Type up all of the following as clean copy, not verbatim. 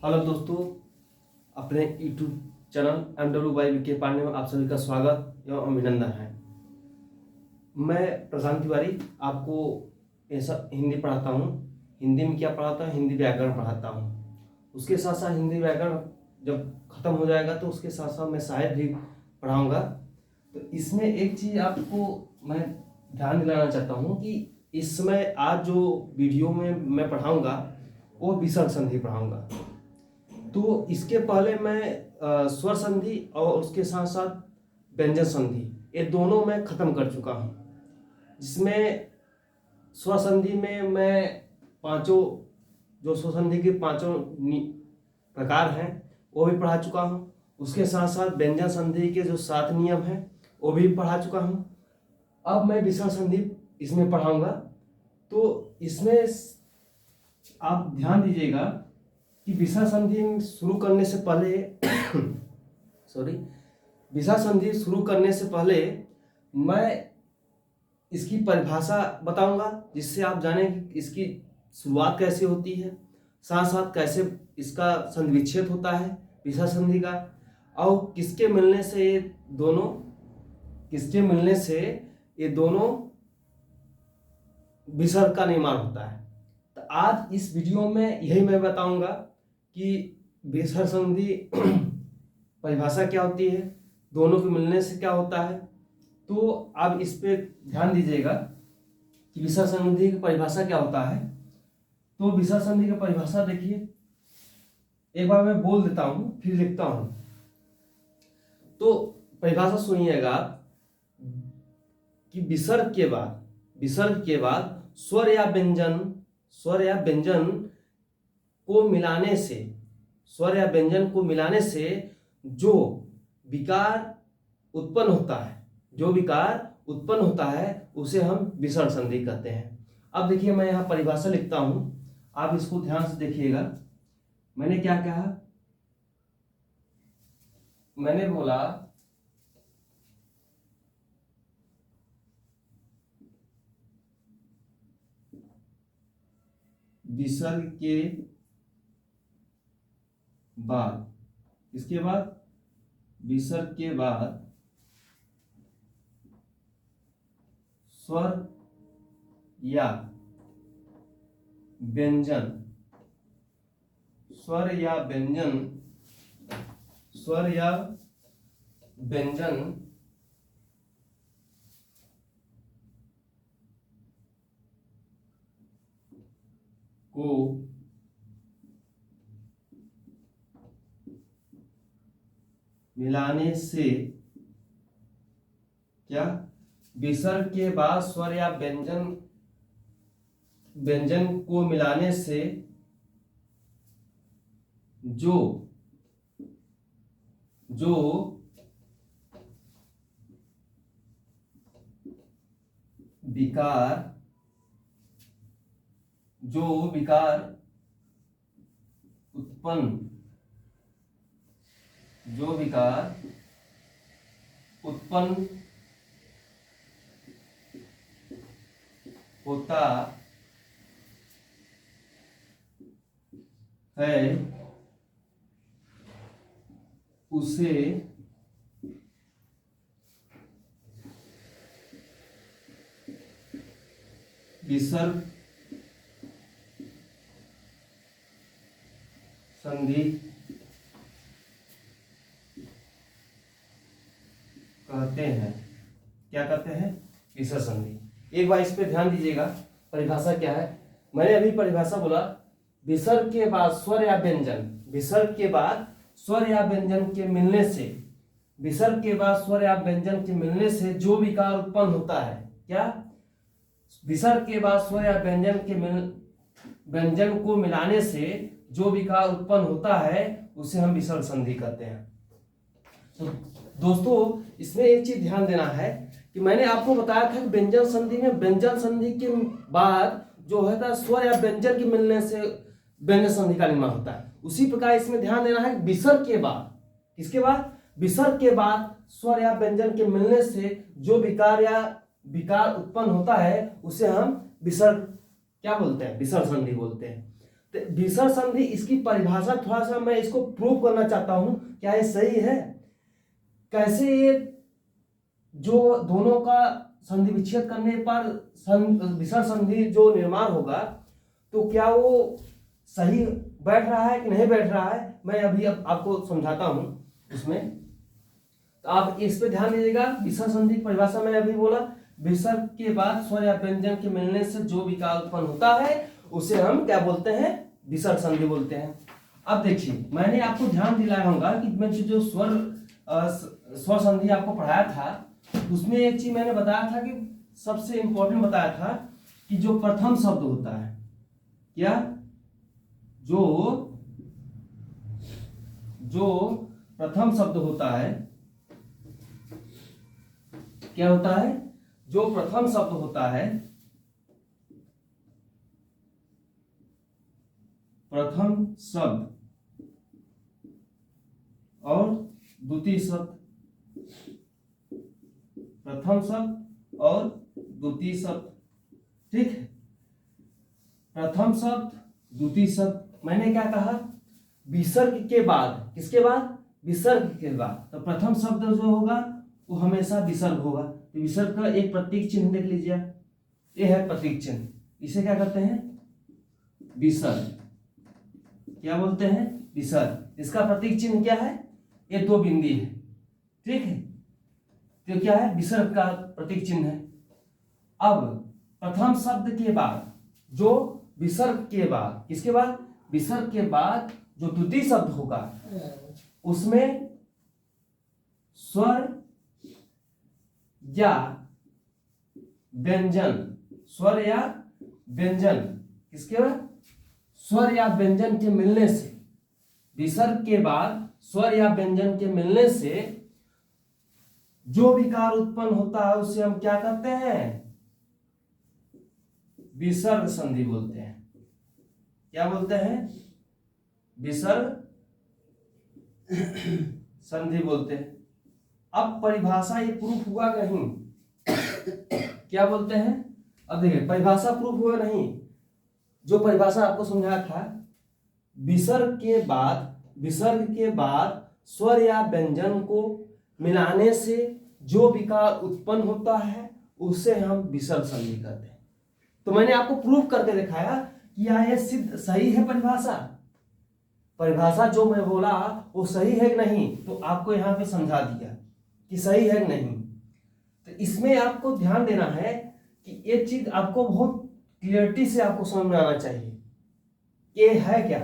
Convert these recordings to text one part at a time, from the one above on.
Hello दोस्तों, अपने YouTube channel MWY Pandey में आप सभी का स्वागत एवं अभिनंदन है। मैं प्रशांत तिवारी आपको ऐसा हिंदी पढ़ाता हूँ। हिंदी में क्या पढ़ाता हूँ? हिंदी व्याकरण पढ़ाता हूँ। उसके साथ साथ हिंदी व्याकरण जब खत्म हो जाएगा तो उसके साथ साथ मैं साहित्य भी पढ़ाऊँगा। तो इसमें एक चीज़ आपको मैं ध्यान दिलाना चाहता हूँ कि इसमें आज जो वीडियो में मैं पढ़ाऊँगा वो विसर्ग संधि पढ़ाऊँगा। तो इसके पहले मैं स्वर संधि और उसके साथ साथ व्यंजन संधि ये दोनों मैं खत्म कर चुका हूँ। जिसमें स्वर संधि में मैं पांचों जो स्वर संधि के पांचों प्रकार हैं वो भी पढ़ा चुका हूँ। उसके साथ साथ व्यंजन संधि के जो 7 नियम हैं वो भी पढ़ा चुका हूँ। अब मैं विसर्ग संधि इसमें पढ़ाऊँगा। तो इसमें आप ध्यान दीजिएगा कि विसर्ग संधि शुरू करने से पहले विसर्ग संधि शुरू करने से पहले मैं इसकी परिभाषा बताऊंगा, जिससे आप जानें कि इसकी शुरुआत कैसे होती है, साथ साथ कैसे इसका संधि विच्छेद होता है विसर्ग संधि का, और किसके मिलने से ये दोनों विसर्ग का निर्माण होता है। तो आज इस वीडियो में यही मैं बताऊंगा कि विसर्ग संधि परिभाषा क्या होती है, दोनों के मिलने से क्या होता है। तो आप इस पे ध्यान दीजिएगा कि विसर्ग संधि की परिभाषा क्या होता है। तो विसर्ग संधि की परिभाषा देखिए, एक बार मैं बोल देता हूं फिर लिखता हूं। तो परिभाषा सुनिएगा कि विसर्ग के बाद स्वर या व्यंजन को मिलाने से जो विकार उत्पन्न होता है उसे हम विसर्ग संधि कहते हैं। अब देखिए, मैं यहाँ परिभाषा लिखता हूं, आप इसको ध्यान से देखिएगा। मैंने क्या कहा? मैंने बोला विसर्ग के बाद, इसके बाद विसर्ग के बाद स्वर या व्यंजन को मिलाने से क्या? विसर्ग के बाद स्वर या व्यंजन को मिलाने से जो विकार उत्पन्न होता है उसे विसर्ग संधि कहते हैं। क्या कहते हैं? विसर्ग संधि। एक बार इस पे ध्यान दीजिएगा, परिभाषा क्या है। मैंने अभी परिभाषा बोला, विसर्ग के बाद स्वर या व्यंजन के मिलने से जो विकार उत्पन्न होता है। क्या? विसर्ग के बाद स्वर या व्यंजन को मिलाने से जो विकार उत्पन्न होता है उसे हम विसर्ग संधि कहते हैं। तो दोस्तों, इसमें एक चीज ध्यान देना है कि मैंने आपको बताया था कि व्यंजन संधि के बाद जो है स्वर या व्यंजन के मिलने से व्यंजन संधि का निर्माण होता है। उसी प्रकार इसमें ध्यान देना है विसर्ग के बाद, किसके बाद? विसर्ग के बाद स्वर या व्यंजन के मिलने से जो विकार उत्पन्न होता है उसे हम विसर्ग क्या बोलते हैं? विसर्ग संधि बोलते हैं। तो विसर्ग संधि, इसकी परिभाषा थोड़ा सा मैं इसको प्रूव करना चाहता हूं, क्या ये सही है? कैसे ये जो दोनों का संधि विच्छेद करने पर विसर्ग संधि जो निर्माण होगा, तो क्या वो सही बैठ रहा है कि नहीं बैठ रहा है, मैं अभी अब आपको समझाता हूं उसमें। तो आप इस पे ध्यान दीजिएगा। विसर्ग संधि की परिभाषा मैंने अभी बोला, विसर्ग के बाद स्वर या व्यंजन के मिलने से जो विकार उत्पन्न होता है उसे हम क्या बोलते हैं? विसर्ग संधि बोलते हैं। अब देखिए, मैंने आपको ध्यान दिलाया होगा कि मैं जो स्वर संधि आपको पढ़ाया था, उसमें एक चीज मैंने बताया था कि सबसे इंपॉर्टेंट बताया था कि जो प्रथम शब्द होता है, क्या जो प्रथम शब्द होता है, क्या होता है? जो प्रथम शब्द होता है, प्रथम शब्द और द्वितीय शब्द, प्रथम शब्द और द्वितीय शब्द, ठीक है? प्रथम शब्द, द्वितीय शब्द, मैंने क्या कहा? विसर्ग के बाद, किसके बाद? विसर्ग के बाद। तो प्रथम शब्द जो होगा वो हमेशा विसर्ग होगा। तो विसर्ग का एक प्रतीक चिन्ह देख लीजिए, ये है प्रतीक चिन्ह, इसे क्या कहते हैं? विसर्ग। क्या बोलते हैं? विसर्ग। इसका प्रतीक चिन्ह क्या है? ये दो बिंदी है, ठीक है? तो क्या है? विसर्ग का प्रतीक चिन्ह है। अब प्रथम शब्द के बाद जो विसर्ग के बाद, किसके बाद? विसर्ग के बाद जो द्वितीय शब्द होगा उसमें स्वर या व्यंजन, स्वर या व्यंजन, किसके बाद? स्वर या व्यंजन के मिलने से, विसर्ग के बाद स्वर या व्यंजन के मिलने से जो विकार उत्पन्न होता है उसे हम क्या कहते हैं? विसर्ग संधि बोलते हैं। क्या बोलते हैं? विसर्ग संधि बोलते हैं। अब परिभाषा ये प्रूफ हुआ नहीं, क्या बोलते हैं? अब देखिए, परिभाषा प्रूफ हुआ नहीं। जो परिभाषा आपको समझाया था, विसर्ग के बाद स्वर या व्यंजन को मिलाने से जो विकार उत्पन्न होता है उसे हम विसर्ग संधि कहते हैं। तो मैंने आपको प्रूफ करके दिखाया कि यह सिद्ध सही है परिभाषा जो मैं बोला वो सही है कि नहीं, तो आपको यहाँ पे समझा दिया कि सही है कि नहीं। तो इसमें आपको ध्यान देना है कि ये चीज आपको बहुत क्लियरिटी से आपको समझ में आना चाहिए ये है क्या।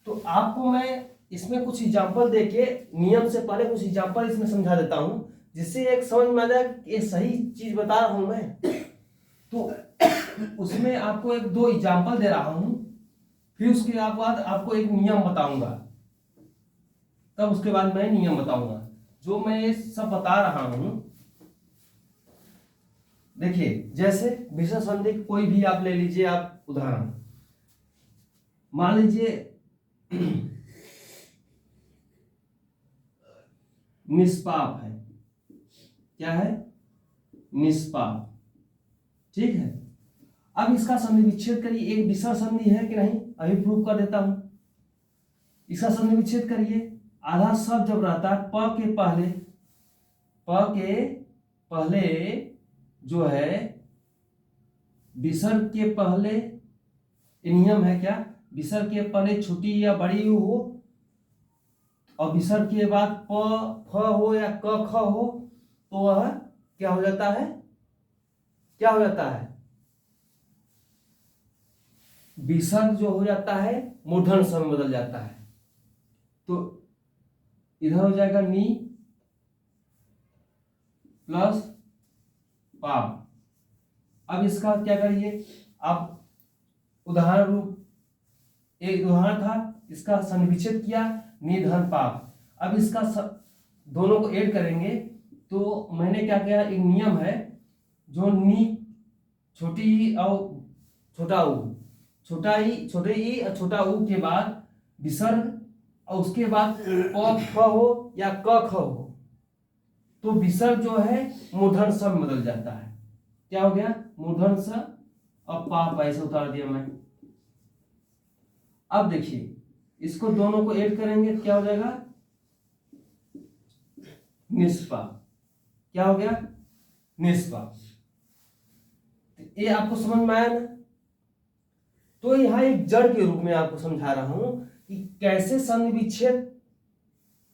तो आपको मैं इसमें कुछ एग्जाम्पल देके, नियम से पहले कुछ एग्जाम्पल इसमें समझा देता हूं, जिससे एक समझ में आ जाए कि ये सही चीज बता रहा हूं मैं। तो उसमें आपको एक दो एग्जाम्पल दे रहा हूं, फिर उसके बाद आपको एक नियम बताऊंगा, तब उसके बाद मैं नियम बताऊंगा। जो मैं ये सब बता रहा हूं, देखिए, जैसे विसर्ग संधि कोई भी आप ले लीजिए, आप उदाहरण मान लीजिए निष्पाप है। क्या है? निष्पाप, ठीक है? अब इसका संधि विच्छेद करिए। एक विसर्ग संधि है कि नहीं, अभी प्रूफ कर देता हूं। इसका संधि विच्छेद करिए। आधा शब्द जब रहता है प के पहले जो है, विसर्ग के पहले नियम है क्या? विसर्ग के पहले छोटी या बड़ी हो, और विसर्ग के बाद प फ हो या क ख हो, तो वह क्या हो जाता है? क्या हो जाता है? विसर्ग जो हो जाता है मूर्धन स्वर में बदल जाता है। तो इधर हो जाएगा नी प्लस पाप। अब इसका क्या करिए आप? उदाहरण रूप एक उदाहरण था, इसका संधि विच्छेद किया, नी धन पाप। अब इसका दोनों को ऐड करेंगे, तो मैंने क्या किया, एक नियम है, जो नी छोटी ई और छोटा ऊ, छोटे ई और छोटा ऊ के बाद विसर्ग, और उसके बाद क ख हो या क ख हो, तो विसर्ग जो है मूर्धन स में बदल जाता है। क्या हो गया? मूर्धन स। अब पाप ऐसे उतार दिया मैं, अब देखिए इसको दोनों को ऐड करेंगे क्या हो जाएगा, निष्पा। क्या हो गया, निष्पा। ये आपको समझ में आया ना। तो यहां एक जड़ के रूप में आपको समझा रहा हूं कि कैसे संधि विच्छेद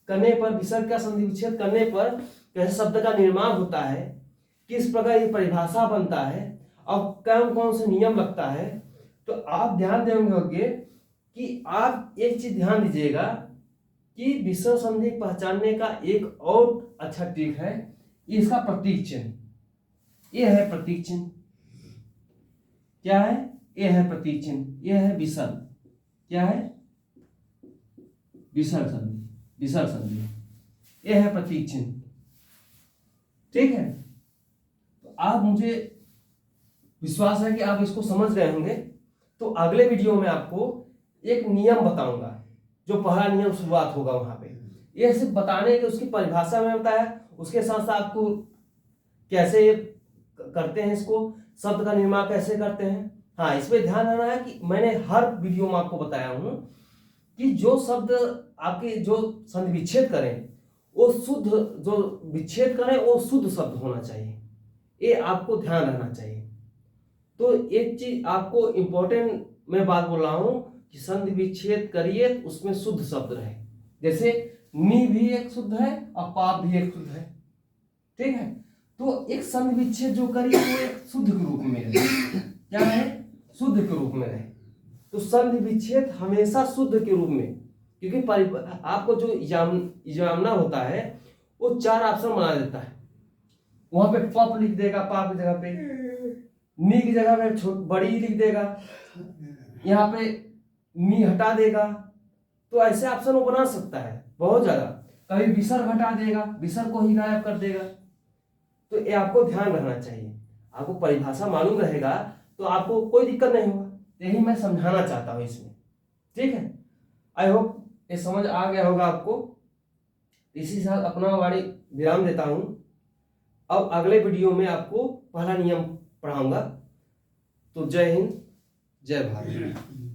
करने पर, विसर्ग का संधि विच्छेद करने पर कैसे शब्द का निर्माण होता है, किस प्रकार ये परिभाषा बनता है और कौन कौन से नियम लगता है। तो आप ध्यान देंगे कि आप एक चीज ध्यान दीजिएगा कि विसर्ग संधि पहचानने का एक और अच्छा ट्रिक है, इसका प्रतीक चिन्ह। ये है प्रतीक चिन्ह। क्या है, ये है प्रतीक चिन्ह, ये है विसर्ग। क्या है, विसर्ग संधि, विसर्ग संधि, ये है प्रतीक चिन्ह। ठीक है, तो आप, मुझे विश्वास है कि आप इसको समझ गए होंगे। तो अगले वीडियो में आपको एक नियम बताऊंगा, जो पहला नियम शुरुआत होगा वहां पे। ये सिर्फ बताने के, उसकी परिभाषा में बताया, उसके साथ साथ आपको कैसे करते हैं इसको, शब्द का निर्माण कैसे करते हैं। हाँ, इस पे ध्यान रखना है कि मैंने हर वीडियो में आपको बताया हूं कि जो शब्द आपके जो संधि विच्छेद करें वो शुद्ध, जो विच्छेद करें वो शुद्ध शब्द होना चाहिए। ये आपको ध्यान रखना चाहिए। तो एक चीज आपको इंपॉर्टेंट मैं बात बोल रहा हूं कि संधि विच्छेद करिए तो उसमें शुद्ध शब्द रहे। जैसे नी भी एक शुद्ध है और पाप भी एक शुद्ध है। ठीक है, तो एक संधि विच्छेद जो करिए वो एक शुद्ध के रूप में रहे। क्या है, शुद्ध के रूप में रहे। तो संधि विच्छेद हमेशा शुद्ध के रूप में, क्योंकि आपको जो एग्जामिनर होता है वो 4 ऑप्शन बना देता है। वहां पे पप लिख देगा, पाप की जगह पे नी की जगह पे बड़ी लिख देगा, यहाँ पे नी हटा देगा। तो ऐसे ऑप्शन वो बना सकता है बहुत ज्यादा। कभी विसर्ग हटा देगा, विसर्ग को ही गायब कर देगा। तो ये आपको ध्यान रखना चाहिए। आपको परिभाषा मालूम रहेगा तो आपको कोई दिक्कत नहीं होगा। यही मैं समझाना चाहता हूं इसमें। ठीक है, आई होप ये समझ आ गया होगा आपको। इसी के साथ अपना वाणी विराम देता हूं। अब अगले वीडियो में आपको पहला नियम पढ़ाऊंगा। तो जय हिंद, जय भारत।